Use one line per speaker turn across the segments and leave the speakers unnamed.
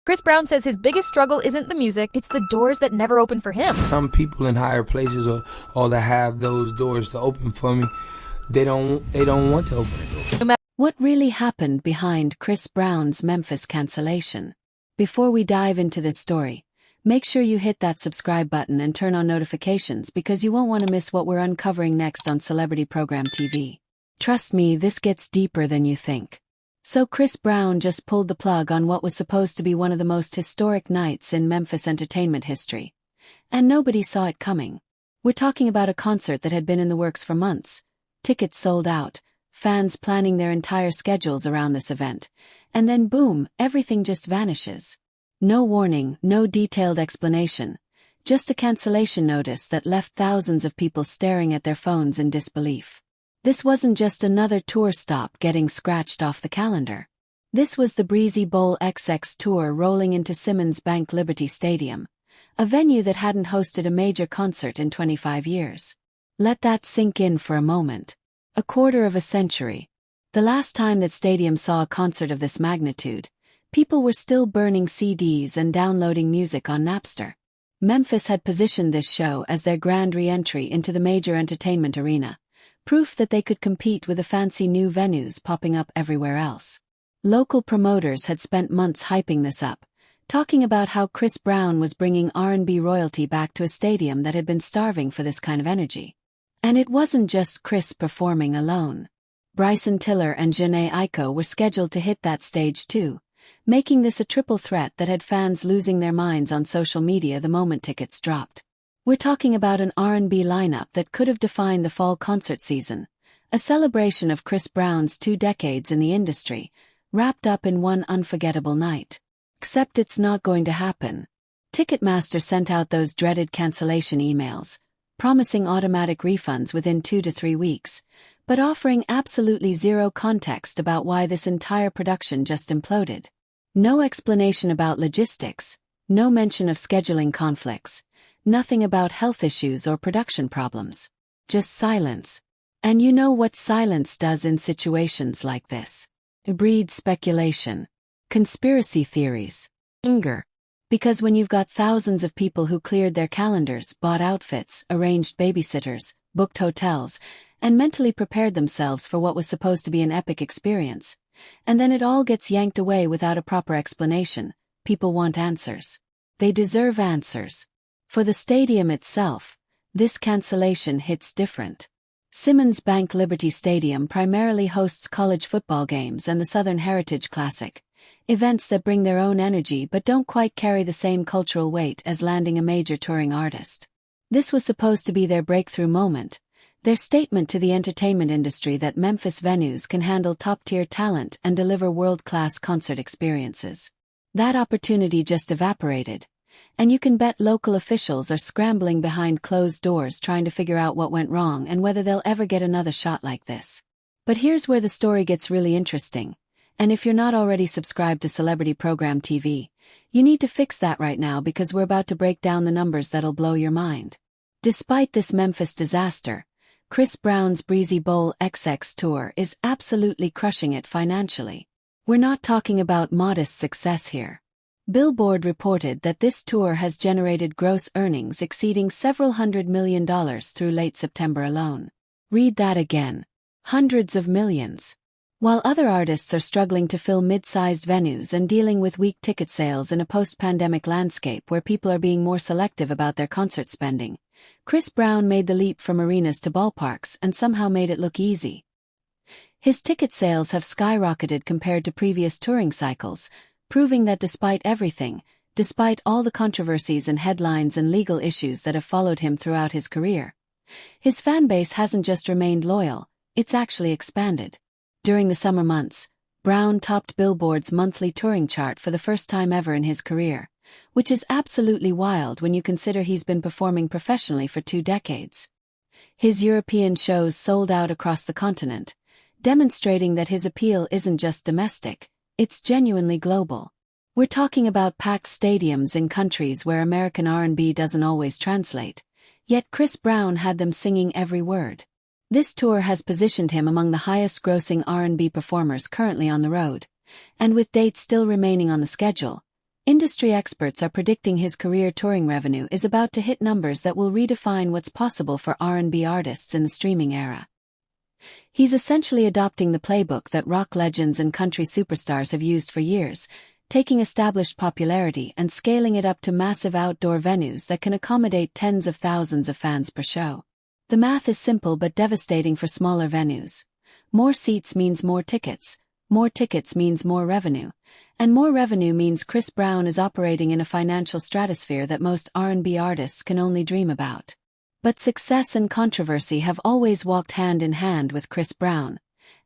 Chris Brown says his biggest struggle isn't the music, it's the doors that never open for him.
Some people in higher places or that have those doors to open for me, they don't want to open the door.
What really happened behind Chris Brown's Memphis cancellation? Before we dive into this story, make sure you hit that subscribe button and turn on notifications because you won't want to miss what we're uncovering next on Celebrity Program TV. Trust me, this gets deeper than you think. So Chris Brown just pulled the plug on what was supposed to be one of the most historic nights in Memphis entertainment history. And nobody saw it coming. We're talking about a concert that had been in the works for months. Tickets sold out, fans planning their entire schedules around this event. And then boom, everything just vanishes. No warning, no detailed explanation. Just a cancellation notice that left thousands of people staring at their phones in disbelief. This wasn't just another tour stop getting scratched off the calendar. This was the Breezy Bowl XX tour rolling into Simmons Bank Liberty Stadium, a venue that hadn't hosted a major concert in 25 years. Let that sink in for a moment. A quarter of a century. The last time that stadium saw a concert of this magnitude, people were still burning CDs and downloading music on Napster. Memphis had positioned this show as their grand re-entry into the major entertainment arena, proof that they could compete with the fancy new venues popping up everywhere else. Local promoters had spent months hyping this up, talking about how Chris Brown was bringing R&B royalty back to a stadium that had been starving for this kind of energy. And it wasn't just Chris performing alone. Bryson Tiller and Jhené Aiko were scheduled to hit that stage too, making this a triple threat that had fans losing their minds on social media the moment tickets dropped. We're talking about an R&B lineup that could have defined the fall concert season, a celebration of Chris Brown's 2 decades in the industry, wrapped up in one unforgettable night. Except it's not going to happen. Ticketmaster sent out those dreaded cancellation emails, promising automatic refunds within 2 to 3 weeks, but offering absolutely zero context about why this entire production just imploded. No explanation about logistics, no mention of scheduling conflicts, nothing about health issues or production problems. Just silence. And you know what silence does in situations like this? It breeds speculation, conspiracy theories, anger. Because when you've got thousands of people who cleared their calendars, bought outfits, arranged babysitters, booked hotels, and mentally prepared themselves for what was supposed to be an epic experience, and then it all gets yanked away without a proper explanation, people want answers. They deserve answers. For the stadium itself, this cancellation hits different. Simmons Bank Liberty Stadium primarily hosts college football games and the Southern Heritage Classic, events that bring their own energy but don't quite carry the same cultural weight as landing a major touring artist. This was supposed to be their breakthrough moment, their statement to the entertainment industry that Memphis venues can handle top-tier talent and deliver world-class concert experiences. That opportunity just evaporated, and you can bet local officials are scrambling behind closed doors trying to figure out what went wrong and whether they'll ever get another shot like this. But here's where the story gets really interesting. And if you're not already subscribed to Celebrity Program TV, you need to fix that right now because we're about to break down the numbers that'll blow your mind. Despite this Memphis disaster, Chris Brown's Breezy Bowl XX tour is absolutely crushing it financially. We're not talking about modest success here. Billboard reported that this tour has generated gross earnings exceeding several $100 million through late September alone. Read that again. Hundreds of millions. While other artists are struggling to fill mid-sized venues and dealing with weak ticket sales in a post-pandemic landscape where people are being more selective about their concert spending, Chris Brown made the leap from arenas to ballparks and somehow made it look easy. His ticket sales have skyrocketed compared to previous touring cycles, proving that despite everything, despite all the controversies and headlines and legal issues that have followed him throughout his career, his fan base hasn't just remained loyal, it's actually expanded. During the summer months, Brown topped Billboard's monthly touring chart for the first time ever in his career, which is absolutely wild when you consider he's been performing professionally for 2 decades. His European shows sold out across the continent, demonstrating that his appeal isn't just domestic, it's genuinely global. We're talking about packed stadiums in countries where American R&B doesn't always translate, yet Chris Brown had them singing every word. This tour has positioned him among the highest-grossing R&B performers currently on the road, and with dates still remaining on the schedule, Industry experts are predicting his career touring revenue is about to hit numbers that will redefine what's possible for R&B artists in the streaming era. He's essentially adopting the playbook that rock legends and country superstars have used for years, taking established popularity and scaling it up to massive outdoor venues that can accommodate tens of thousands of fans per show. The math is simple but devastating for smaller venues. More seats means more tickets means more revenue, and more revenue means Chris Brown is operating in a financial stratosphere that most R&B artists can only dream about. But success and controversy have always walked hand in hand with Chris Brown,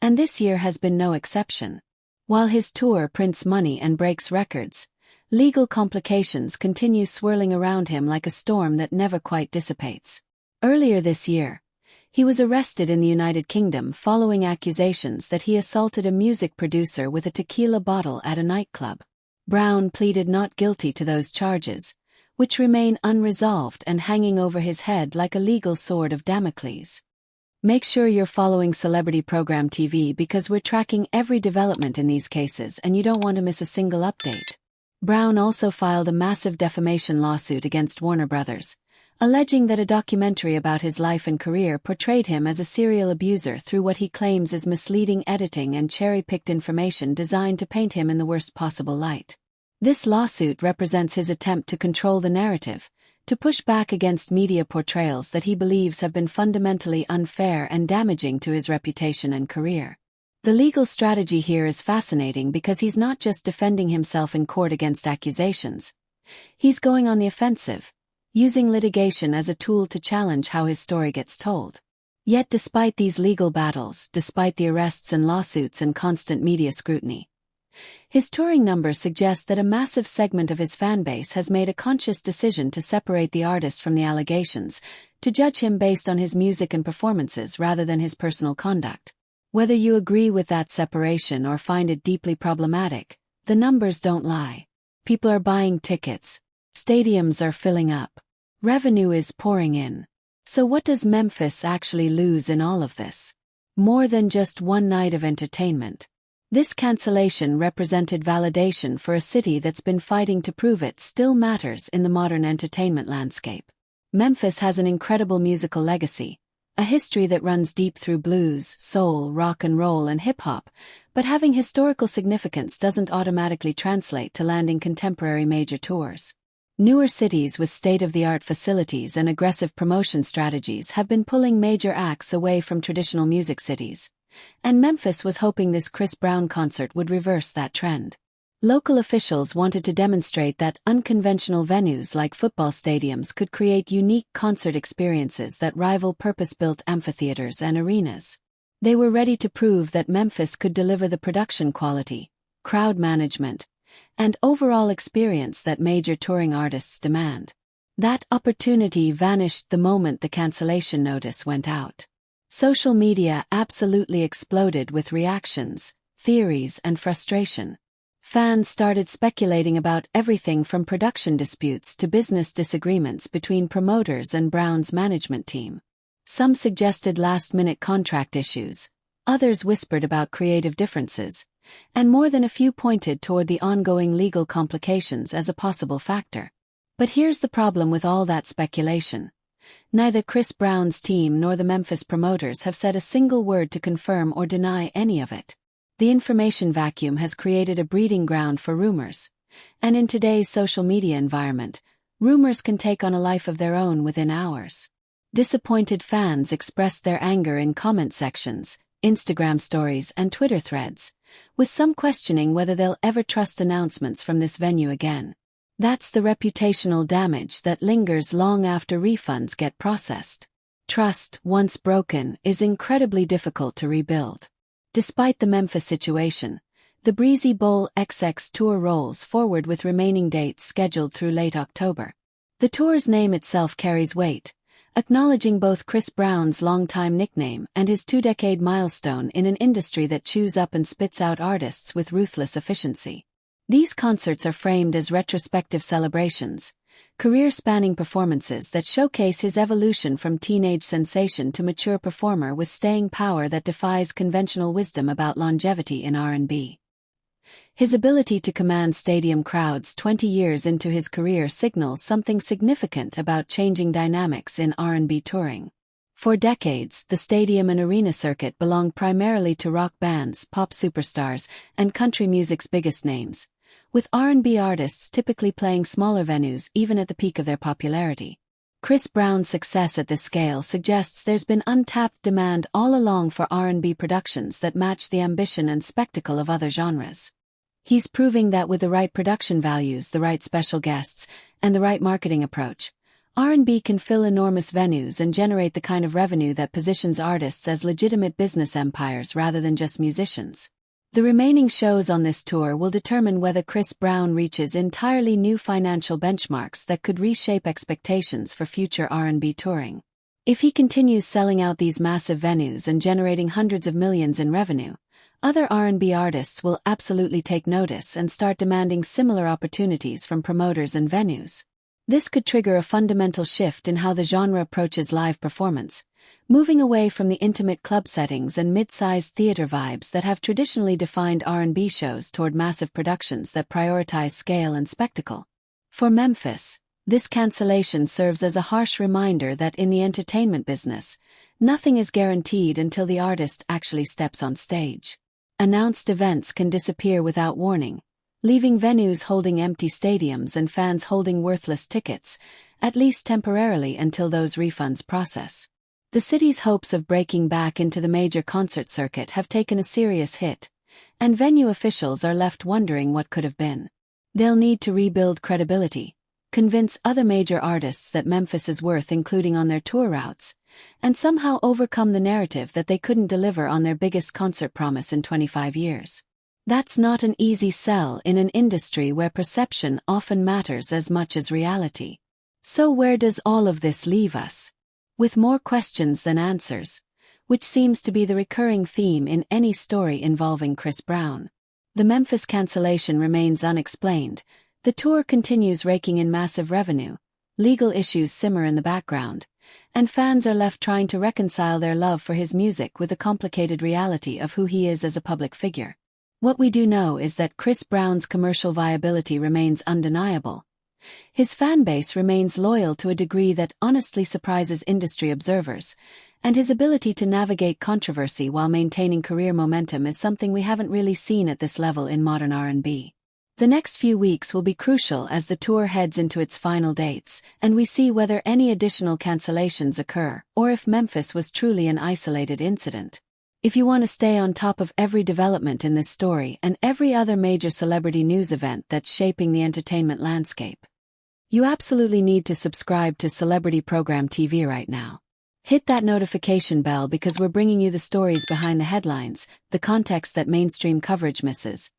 and this year has been no exception. While his tour prints money and breaks records, legal complications continue swirling around him like a storm that never quite dissipates. Earlier this year, he was arrested in the United Kingdom following accusations that he assaulted a music producer with a tequila bottle at a nightclub. Brown pleaded not guilty to those charges, which remain unresolved and hanging over his head like a legal sword of Damocles. Make sure you're following Celebrity Program TV because we're tracking every development in these cases and you don't want to miss a single update. Brown also filed a massive defamation lawsuit against Warner Brothers, alleging that a documentary about his life and career portrayed him as a serial abuser through what he claims is misleading editing and cherry-picked information designed to paint him in the worst possible light. This lawsuit represents his attempt to control the narrative, to push back against media portrayals that he believes have been fundamentally unfair and damaging to his reputation and career. The legal strategy here is fascinating because he's not just defending himself in court against accusations. He's going on the offensive, using litigation as a tool to challenge how his story gets told. Yet despite these legal battles, despite the arrests and lawsuits and constant media scrutiny, his touring numbers suggest that a massive segment of his fanbase has made a conscious decision to separate the artist from the allegations, to judge him based on his music and performances rather than his personal conduct. Whether you agree with that separation or find it deeply problematic, the numbers don't lie. People are buying tickets. Stadiums are filling up. Revenue is pouring in. So what does Memphis actually lose in all of this? More than just one night of entertainment. This cancellation represented validation for a city that's been fighting to prove it still matters in the modern entertainment landscape. Memphis has an incredible musical legacy, a history that runs deep through blues, soul, rock and roll and hip-hop, but having historical significance doesn't automatically translate to landing contemporary major tours. Newer cities with state-of-the-art facilities and aggressive promotion strategies have been pulling major acts away from traditional music cities, and Memphis was hoping this Chris Brown concert would reverse that trend. Local officials wanted to demonstrate that unconventional venues like football stadiums could create unique concert experiences that rival purpose-built amphitheaters and arenas. They were ready to prove that Memphis could deliver the production quality, crowd management, and overall experience that major touring artists demand. That opportunity vanished the moment the cancellation notice went out. Social media absolutely exploded with reactions, theories, and frustration. Fans started speculating about everything from production disputes to business disagreements between promoters and Brown's management team. Some suggested last-minute contract issues, others whispered about creative differences, and more than a few pointed toward the ongoing legal complications as a possible factor. But here's the problem with all that speculation. Neither Chris Brown's team nor the Memphis promoters have said a single word to confirm or deny any of it. The information vacuum has created a breeding ground for rumors, and in today's social media environment, rumors can take on a life of their own within hours. Disappointed fans expressed their anger in comment sections, Instagram stories, and Twitter threads, with some questioning whether they'll ever trust announcements from this venue again. That's the reputational damage that lingers long after refunds get processed. Trust, once broken, is incredibly difficult to rebuild. Despite the Memphis situation, the Breezy Bowl XX tour rolls forward with remaining dates scheduled through late October. The tour's name itself carries weight, acknowledging both Chris Brown's longtime nickname and his 2-decade milestone in an industry that chews up and spits out artists with ruthless efficiency. These concerts are framed as retrospective celebrations, career-spanning performances that showcase his evolution from teenage sensation to mature performer with staying power that defies conventional wisdom about longevity in R&B. His ability to command stadium crowds 20 years into his career signals something significant about changing dynamics in R&B touring. For decades, the stadium and arena circuit belonged primarily to rock bands, pop superstars, and country music's biggest names, with R&B artists typically playing smaller venues even at the peak of their popularity. Chris Brown's success at this scale suggests there's been untapped demand all along for R&B productions that match the ambition and spectacle of other genres. He's proving that with the right production values, the right special guests, and the right marketing approach, R&B can fill enormous venues and generate the kind of revenue that positions artists as legitimate business empires rather than just musicians. The remaining shows on this tour will determine whether Chris Brown reaches entirely new financial benchmarks that could reshape expectations for future R&B touring. If he continues selling out these massive venues and generating hundreds of millions in revenue, other R&B artists will absolutely take notice and start demanding similar opportunities from promoters and venues. This could trigger a fundamental shift in how the genre approaches live performance, moving away from the intimate club settings and mid-sized theater vibes that have traditionally defined R&B shows toward massive productions that prioritize scale and spectacle. For Memphis, this cancellation serves as a harsh reminder that in the entertainment business, nothing is guaranteed until the artist actually steps on stage. Announced events can disappear without warning, leaving venues holding empty stadiums and fans holding worthless tickets, at least temporarily until those refunds process. The city's hopes of breaking back into the major concert circuit have taken a serious hit, and venue officials are left wondering what could have been. They'll need to rebuild credibility, convince other major artists that Memphis is worth including on their tour routes, and somehow overcome the narrative that they couldn't deliver on their biggest concert promise in 25 years. That's not an easy sell in an industry where perception often matters as much as reality. So where does all of this leave us? With more questions than answers, which seems to be the recurring theme in any story involving Chris Brown. The Memphis cancellation remains unexplained, the tour continues raking in massive revenue, legal issues simmer in the background, and fans are left trying to reconcile their love for his music with the complicated reality of who he is as a public figure. What we do know is that Chris Brown's commercial viability remains undeniable. His fanbase remains loyal to a degree that honestly surprises industry observers, and his ability to navigate controversy while maintaining career momentum is something we haven't really seen at this level in modern R&B. The next few weeks will be crucial as the tour heads into its final dates, and we see whether any additional cancellations occur, or if Memphis was truly an isolated incident. If you want to stay on top of every development in this story and every other major celebrity news event that's shaping the entertainment landscape, you absolutely need to subscribe to Celebrity Program TV right now. Hit that notification bell because we're bringing you the stories behind the headlines, the context that mainstream coverage misses,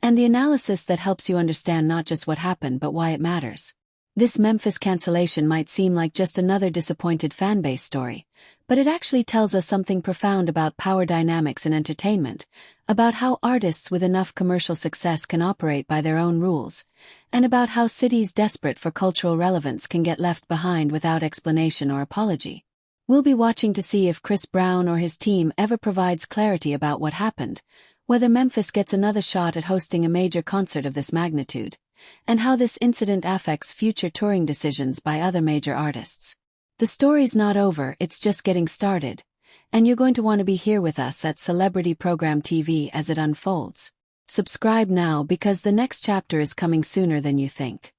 and the analysis that helps you understand not just what happened but why it matters. This Memphis cancellation might seem like just another disappointed fanbase story, but it actually tells us something profound about power dynamics in entertainment, about how artists with enough commercial success can operate by their own rules, and about how cities desperate for cultural relevance can get left behind without explanation or apology. We'll be watching to see if Chris Brown or his team ever provides clarity about what happened, whether Memphis gets another shot at hosting a major concert of this magnitude, and how this incident affects future touring decisions by other major artists. The story's not over, it's just getting started, and you're going to want to be here with us at Celebrity Program TV as it unfolds. Subscribe now because the next chapter is coming sooner than you think.